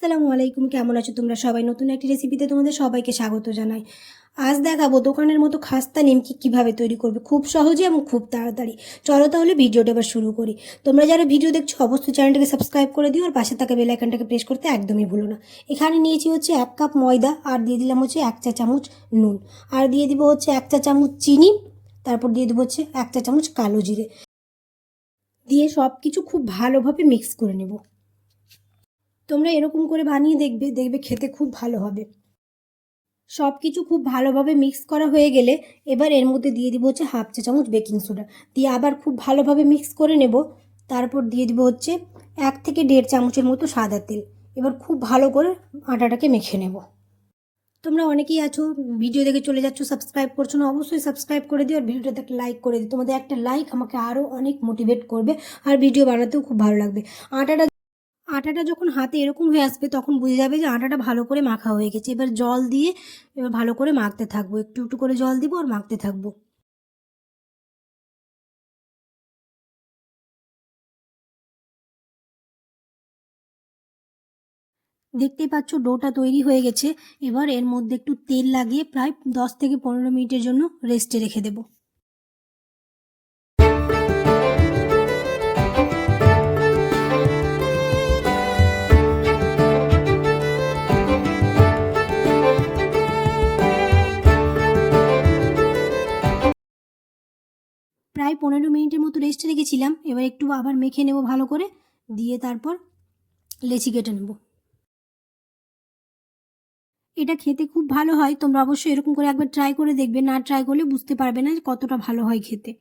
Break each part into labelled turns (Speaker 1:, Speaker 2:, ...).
Speaker 1: আসসালামু আলাইকুম, কেমন আছো তোমরা সবাই? নতুন একটি রেসিপিতে তোমাদের সবাইকে স্বাগত জানাই। আজ দেখাবো দোকানের মতো খাস্তা নিমকি কিভাবে তৈরি করবে, খুব সহজে এবং খুব তাড়াতাড়ি। চলো তাহলে ভিডিওটা এবার শুরু করি। তোমরা যারা ভিডিও দেখছো অবশ্যই চ্যানেলটাকে সাবস্ক্রাইব করে দিও আর পাশে থাকা বেল আইকনটাকে প্রেস করতে একদমই ভুলো না। এখানে নিয়েছি হচ্ছে 1 কাপ ময়দা, আর দিয়ে দিলাম হচ্ছে 1 চা চামচ নুন, আর দিয়ে দিব হচ্ছে 1 চা চামচ চিনি, তারপর দিয়ে দেবো হচ্ছে 1 চা চামচ কালো জিরে দিয়ে সব কিছু খুব ভালোভাবে মিক্স করে নেব। তোমরা এরকম করে বানিয়ে দেখবে খেতে খুব ভালো হবে। সব কিছু খুব ভালোভাবে মিক্স করা হয়ে গেলে এবার এর মধ্যে দিয়ে দিব হচ্ছে 1/2 চা চামচ বেকিং সোডা, দিয়ে আবার খুব ভালোভাবে মিক্স করে নেব। তারপর দিয়ে দিব হচ্ছে 1 থেকে 1.5 চামচের মতো সাদা তেল। এবার খুব ভালো করে আটাটাকে মেখে নেব। তোমরা অনেকেই আছো ভিডিও দেখে চলে যাচ্ছ, সাবস্ক্রাইব করছো না, অবশ্যই সাবস্ক্রাইব করে দিও আর ভিডিওটাতে একটা লাইক করে দিও। তোমাদের একটা লাইক আমাকে আরও অনেক মোটিভেট করবে আর ভিডিও বানাতেও খুব ভালো লাগবে। আটাটা যখন হাতে এরকম হয়ে আসবে তখন বুঝে যাবে যে আটাটা ভালো করে মাখা হয়ে গেছে। এবার জল দিয়ে এবার ভালো করে মাখতে থাকবো, একটু একটু করে জল দিব আর মাখতে থাকবো। দেখতেই পাচ্ছ ডোটা তৈরি হয়ে গেছে। এবার এর মধ্যে একটু তেল লাগিয়ে প্রায় 10 থেকে 15 মিনিটের জন্য রেস্টে রেখে দেবো। প্রায় 15 মিনিটের মতো রেস্টে রেখেছিলাম। এবার একটু আবার মেখে নেব ভালো করে, দিয়ে তারপর লেচি কেটে নেব। এটা খেতে খুব ভালো হয়, তোমরা অবশ্যই এরকম করে একবার ট্রাই করে দেখবে, না ট্রাই করলে বুঝতে পারবে না কতটা ভালো হয় খেতে।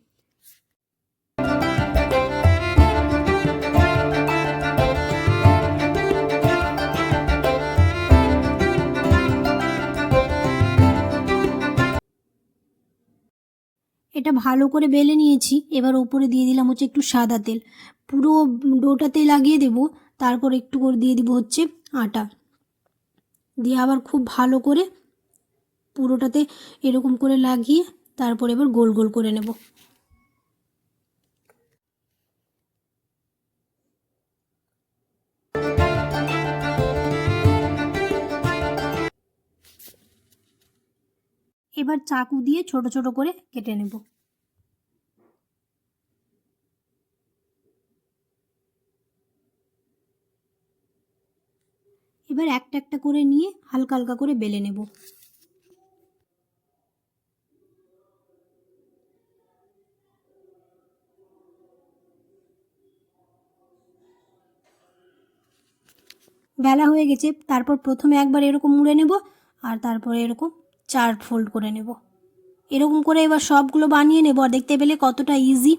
Speaker 1: এটা ভালো করে বেলে নিয়েছি। এবার উপরে দিয়ে দিলাম হচ্ছে একটু সাদা তেল, পুরো ডোটাতে লাগিয়ে দেব। তারপর একটু করে দিয়ে দিব হচ্ছে আটা, দিয়ে আবার খুব ভালো করে পুরোটাতে এরকম করে লাগিয়ে তারপর এবার গোল গোল করে নেব। এবার চাকু দিয়ে ছোট ছোট করে কেটে নেব। এবার একটা একটা করে নিয়ে হালকা হালকা করে বেলে নেব। বেলা হয়ে গেছে, তারপর প্রথমে একবার এরকম মুড়ে নেব আর তারপরে এরকম 4 ফোল্ড করে নেব। এরকম করে এবার সবগুলো বানিয়ে নেব। আর দেখতে পেলে কতটা ইজি।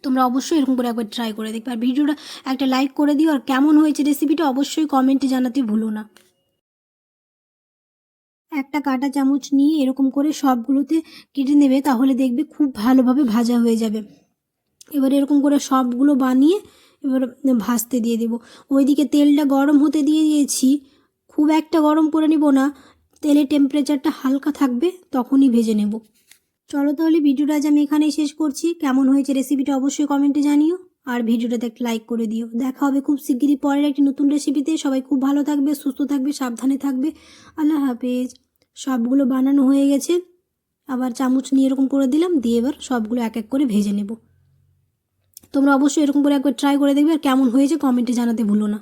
Speaker 1: তোমরা অবশ্যই এরকম করে একবার ট্রাই করে দেখবে আর ভিডিওটা একটা লাইক করে দিও। আর কেমন হয়েছে রেসিপিটা অবশ্যই কমেন্টে জানাতে ভুলো না। একটা কাঁটা চামচ নিয়ে এরকম করে সবগুলোতে কেটে নেবে, তাহলে দেখবে খুব ভালোভাবে ভাজা হয়ে যাবে। এবার এরকম করে সবগুলো বানিয়ে এবার ভাজতে দিয়ে দেব। ওইদিকে তেলটা গরম হতে দিয়ে দিয়েছি, খুব একটা গরম করে নিব না, তেলের টেম্পারেচারটা হালকা থাকবে তখনই ভেজে নেব। চলো তাহলে ভিডিওটা আজ আমি এখানেই শেষ করছি। কেমন হয়েছে রেসিপিটা অবশ্যই কমেন্টে জানিও আর ভিডিওটাতে একটা লাইক করে দিও। দেখা হবে খুব শিগগিরই পরের একটি নতুন রেসিপিতে। সবাই খুব ভালো থাকবে, সুস্থ থাকবে, সাবধানে থাকবে। আল্লাহ হাফেজ। সবগুলো বানানো হয়ে গেছে, আবার চামচ নিয়ে এরকম করে দিলাম, দিয়ে এবার সবগুলো এক এক করে ভেজে নেব। তোমরা অবশ্যই এরকম করে একবার ট্রাই করে দেখবে আর কেমন হয়েছে কমেন্টে জানাতে ভুলো না।